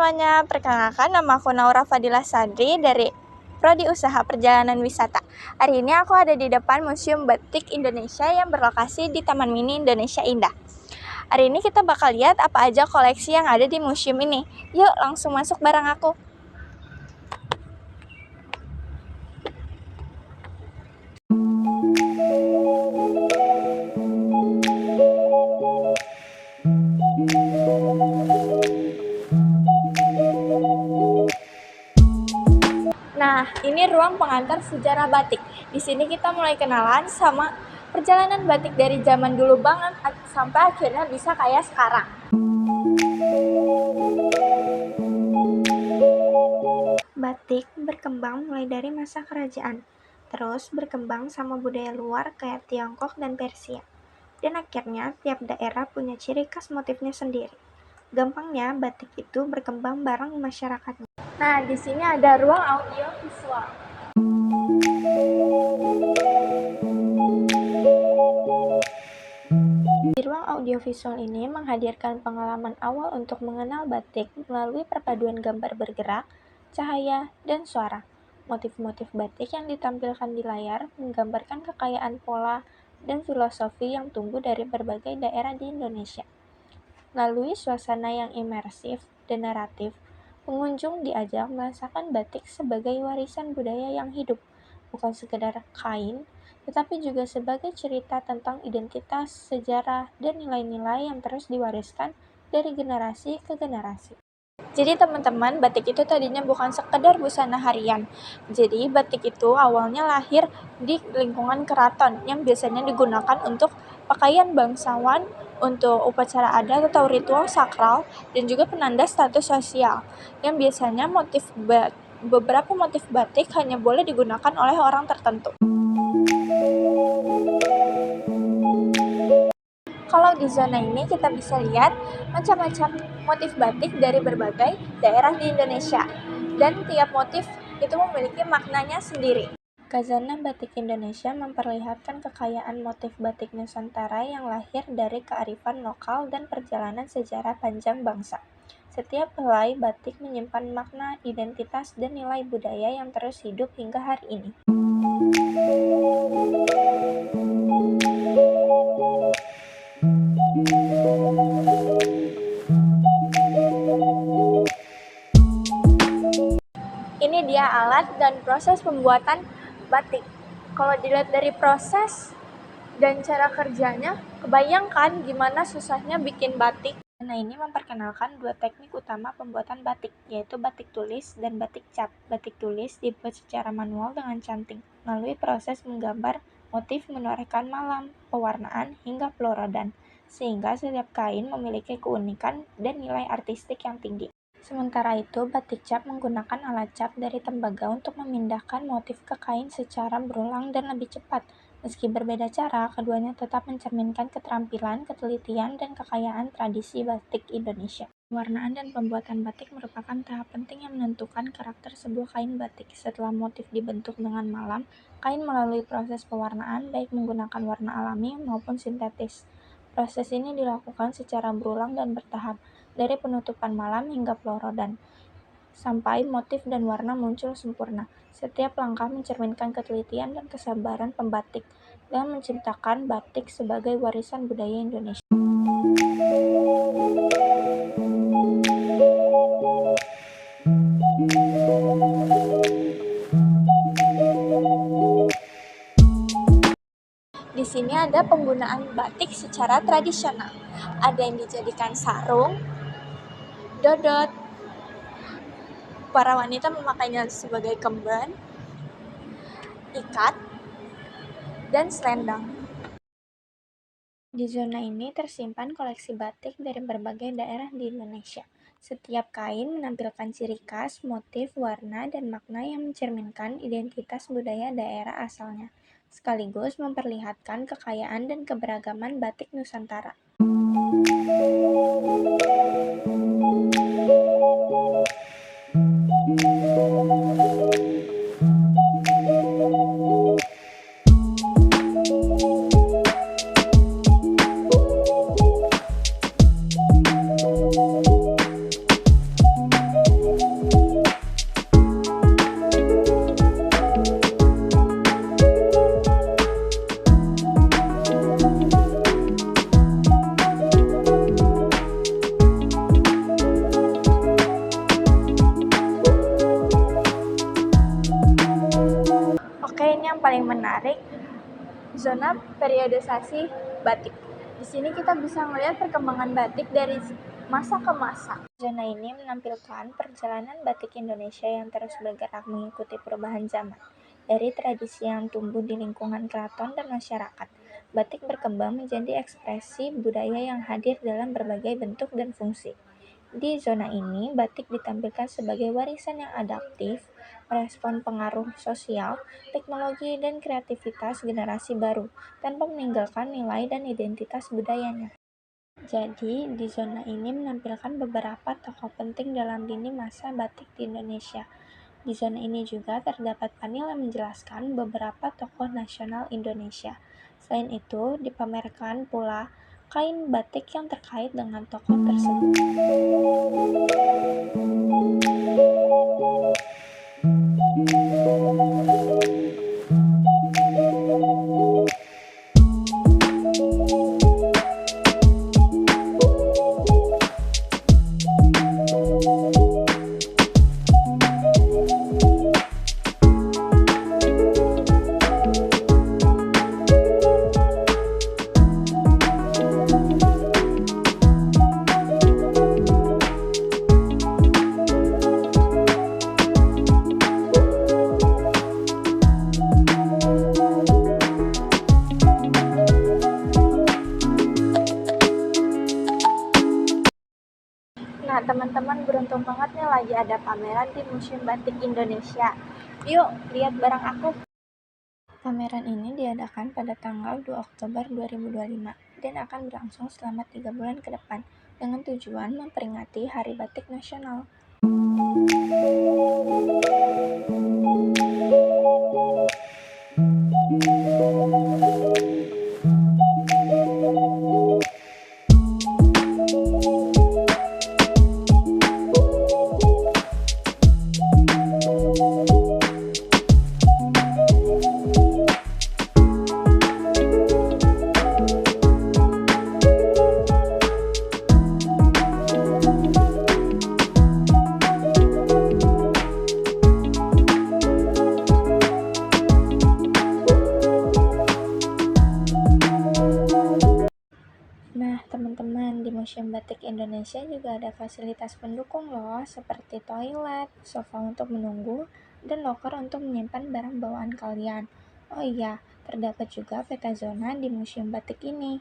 semuanya, perkenalkan nama aku Naura Fadila Sadri dari Prodi Usaha Perjalanan Wisata. Hari ini aku ada di depan Museum Batik Indonesia yang berlokasi di Taman Mini Indonesia Indah. Hari ini kita bakal lihat apa aja koleksi yang ada di museum ini. Yuk langsung masuk bareng aku. Nah, ini ruang pengantar sejarah batik. Di sini kita mulai kenalan sama perjalanan batik dari zaman dulu banget sampai akhirnya bisa kayak sekarang. Batik berkembang mulai dari masa kerajaan, terus berkembang sama budaya luar kayak Tiongkok dan Persia. Dan akhirnya tiap daerah punya ciri khas motifnya sendiri. Gampangnya batik itu berkembang bareng masyarakatnya. Nah, di sini ada ruang audio visual. Di ruang audiovisual ini menghadirkan pengalaman awal untuk mengenal batik melalui perpaduan gambar bergerak, cahaya, dan suara. Motif-motif batik yang ditampilkan di layar menggambarkan kekayaan pola dan filosofi yang tumbuh dari berbagai daerah di Indonesia. Melalui suasana yang imersif dan naratif, pengunjung diajak merasakan batik sebagai warisan budaya yang hidup, bukan sekedar kain, tetapi juga sebagai cerita tentang identitas, sejarah, dan nilai-nilai yang terus diwariskan dari generasi ke generasi. Jadi teman-teman, batik itu tadinya bukan sekedar busana harian. Jadi batik itu awalnya lahir di lingkungan keraton yang biasanya digunakan untuk pakaian bangsawan, untuk upacara adat atau ritual sakral, dan juga penanda status sosial. Yang biasanya beberapa motif batik hanya boleh digunakan oleh orang tertentu. Kalau di zona ini kita bisa lihat macam-macam motif batik dari berbagai daerah di Indonesia, dan tiap motif itu memiliki maknanya sendiri. Khazanah Batik Indonesia memperlihatkan kekayaan motif batik Nusantara yang lahir dari kearifan lokal dan perjalanan sejarah panjang bangsa. Setiap helai batik menyimpan makna, identitas, dan nilai budaya yang terus hidup hingga hari ini. Ini dia alat dan proses pembuatan batik. Kalau dilihat dari proses dan cara kerjanya, kebayangkan gimana susahnya bikin batik. Nah, ini memperkenalkan dua teknik utama pembuatan batik, yaitu batik tulis dan batik cap. Batik tulis dibuat secara manual dengan canting, melalui proses menggambar motif menorehkan malam, pewarnaan, hingga pelorodan, sehingga setiap kain memiliki keunikan dan nilai artistik yang tinggi. Sementara itu, batik cap menggunakan alat cap dari tembaga untuk memindahkan motif ke kain secara berulang dan lebih cepat. Meski berbeda cara, keduanya tetap mencerminkan keterampilan, ketelitian, dan kekayaan tradisi batik Indonesia. Pewarnaan dan pembuatan batik merupakan tahap penting yang menentukan karakter sebuah kain batik. Setelah motif dibentuk dengan malam, kain melalui proses pewarnaan baik menggunakan warna alami maupun sintetis. Proses ini dilakukan secara berulang dan bertahap, dari penutupan malam hingga pelorodan, sampai motif dan warna muncul sempurna. Setiap langkah mencerminkan ketelitian dan kesabaran pembatik dalam menciptakan batik sebagai warisan budaya Indonesia. Di sini ada penggunaan batik secara tradisional. Ada yang dijadikan sarung, dodot, para wanita memakainya sebagai kemben, ikat, dan selendang. Di zona ini tersimpan koleksi batik dari berbagai daerah di Indonesia. Setiap kain menampilkan ciri khas, motif, warna, dan makna yang mencerminkan identitas budaya daerah asalnya, sekaligus memperlihatkan kekayaan dan keberagaman batik Nusantara. Zona periodisasi batik. Di sini kita bisa melihat perkembangan batik dari masa ke masa. Zona ini menampilkan perjalanan batik Indonesia yang terus bergerak mengikuti perubahan zaman. Dari tradisi yang tumbuh di lingkungan keraton dan masyarakat, batik berkembang menjadi ekspresi budaya yang hadir dalam berbagai bentuk dan fungsi. Di zona ini, batik ditampilkan sebagai warisan yang adaptif, merespon pengaruh sosial, teknologi, dan kreativitas generasi baru, tanpa meninggalkan nilai dan identitas budayanya. Jadi, di zona ini menampilkan beberapa tokoh penting dalam lini masa batik di Indonesia. Di zona ini juga terdapat panel yang menjelaskan beberapa tokoh nasional Indonesia. Selain itu, dipamerkan pula kain batik yang terkait dengan tokoh tersebut. Nah, teman-teman beruntung banget nih lagi ada pameran di Museum Batik Indonesia. Yuk, lihat barang aku. Pameran ini diadakan pada tanggal 2 Oktober 2025 dan akan berlangsung selama 3 bulan ke depan dengan tujuan memperingati Hari Batik Nasional. Nah, teman-teman, di Museum Batik Indonesia juga ada fasilitas pendukung loh, seperti toilet, sofa untuk menunggu, dan loker untuk menyimpan barang bawaan kalian. Oh iya, terdapat juga peta zona di Museum Batik ini.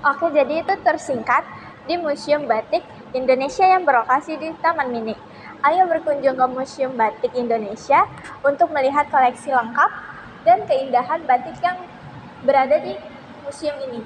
Oke, jadi itu tersingkat di Museum Batik Indonesia yang berlokasi di Taman Mini. Ayo berkunjung ke Museum Batik Indonesia untuk melihat koleksi lengkap dan keindahan batik yang berada di museum ini.